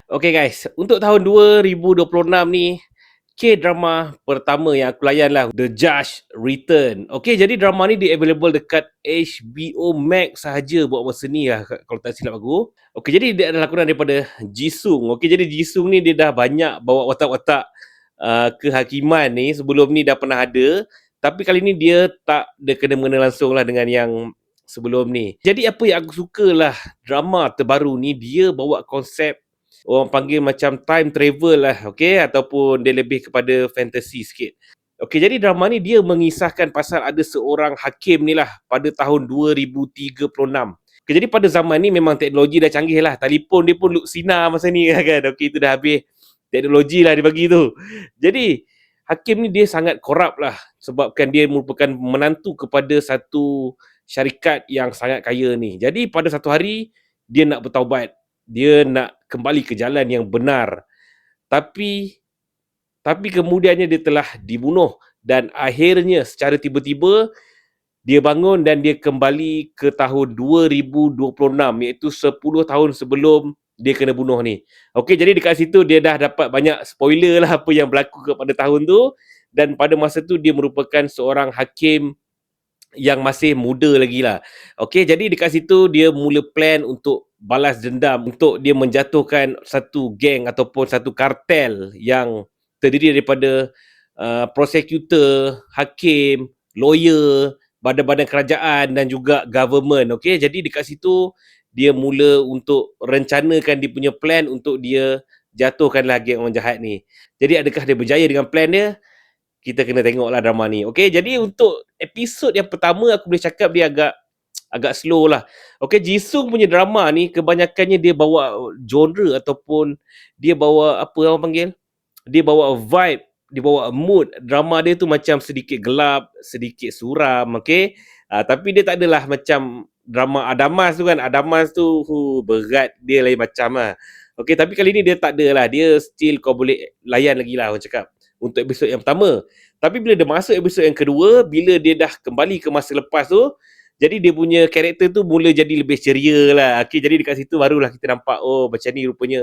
Okay guys, untuk tahun 2026 ni, K-drama pertama yang aku layan lah, The Judge Return. Okay, jadi drama ni dia available dekat HBO Max sahaja buat masa ni lah, kalau tak silap aku. Okay, jadi dia adalah lakonan daripada Jisung. Okay, jadi Jisung ni dia dah banyak bawa watak-watak kehakiman ni. Sebelum ni dah pernah ada, tapi kali ni dia tak ada kena-mengena langsung lah dengan yang sebelum ni. Jadi apa yang aku suka lah drama terbaru ni, dia bawa konsep orang panggil macam time travel lah, okay? Ataupun dia lebih kepada fantasy sikit. Okay, jadi drama ni dia mengisahkan pasal ada seorang hakim ni lah pada tahun 2036. Okay, jadi pada zaman ni memang teknologi dah canggih lah. Telefon dia pun luksina masa ni kan. Okay, itu dah habis teknologi lah dia bagi tu. Jadi hakim ni dia sangat korup lah, sebabkan dia merupakan menantu kepada satu syarikat yang sangat kaya ni. Jadi pada satu hari dia nak bertaubat, dia nak kembali ke jalan yang benar. Tapi kemudiannya dia telah dibunuh dan akhirnya secara tiba-tiba dia bangun dan dia kembali ke tahun 2026, iaitu 10 tahun sebelum dia kena bunuh ni. Okey, jadi dekat situ dia dah dapat banyak spoiler lah apa yang berlaku pada tahun tu, dan pada masa tu dia merupakan seorang hakim yang masih muda lagi lah. Okey, jadi dekat situ dia mula plan untuk balas dendam, untuk dia menjatuhkan satu geng ataupun satu kartel yang terdiri daripada prosecutor, hakim, lawyer, badan-badan kerajaan dan juga government. Okey, jadi dekat situ dia mula untuk rencanakan dia punya plan untuk dia jatuhkanlah geng orang jahat ni. Jadi adakah dia berjaya dengan plan dia? Kita kena tengoklah drama ni. Okey, jadi untuk episod yang pertama aku boleh cakap dia agak slow lah. Okey, Jisung punya drama ni kebanyakannya dia bawa genre ataupun dia bawa apa orang panggil? Dia bawa vibe, dia bawa mood. Drama dia tu macam sedikit gelap, sedikit suram, okey? Tapi dia tak adalah macam drama Adamas tu kan. Adamas tu berat, dia lain macam lah. Okey, tapi kali ni dia tak ada lah. Dia still kau boleh layan lagi lah orang cakap untuk episod yang pertama. Tapi bila dia masuk episod yang kedua, bila dia dah kembali ke masa lepas tu, jadi dia punya karakter tu mula jadi lebih ceria lah. Okay, jadi dekat situ barulah kita nampak, oh macam ni rupanya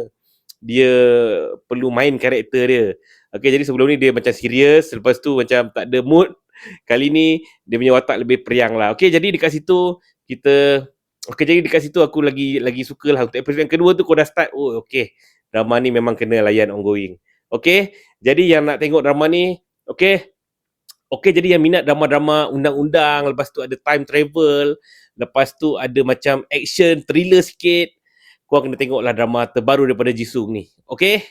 dia perlu main karakter dia. Okay, jadi sebelum ni dia macam serius, lepas tu macam tak ada mood. Kali ni dia punya watak lebih periang lah. Okay, jadi dekat situ kita... Okay, jadi dekat situ aku lagi suka lah. Untuk episod yang kedua tu kau dah start, oh okay, drama ni memang kena layan ongoing. Okay, jadi yang nak tengok drama ni, okay, jadi yang minat drama-drama undang-undang, lepas tu ada time travel, lepas tu ada macam action, thriller sikit, korang kena tengoklah drama terbaru daripada Jisung ni. Okay?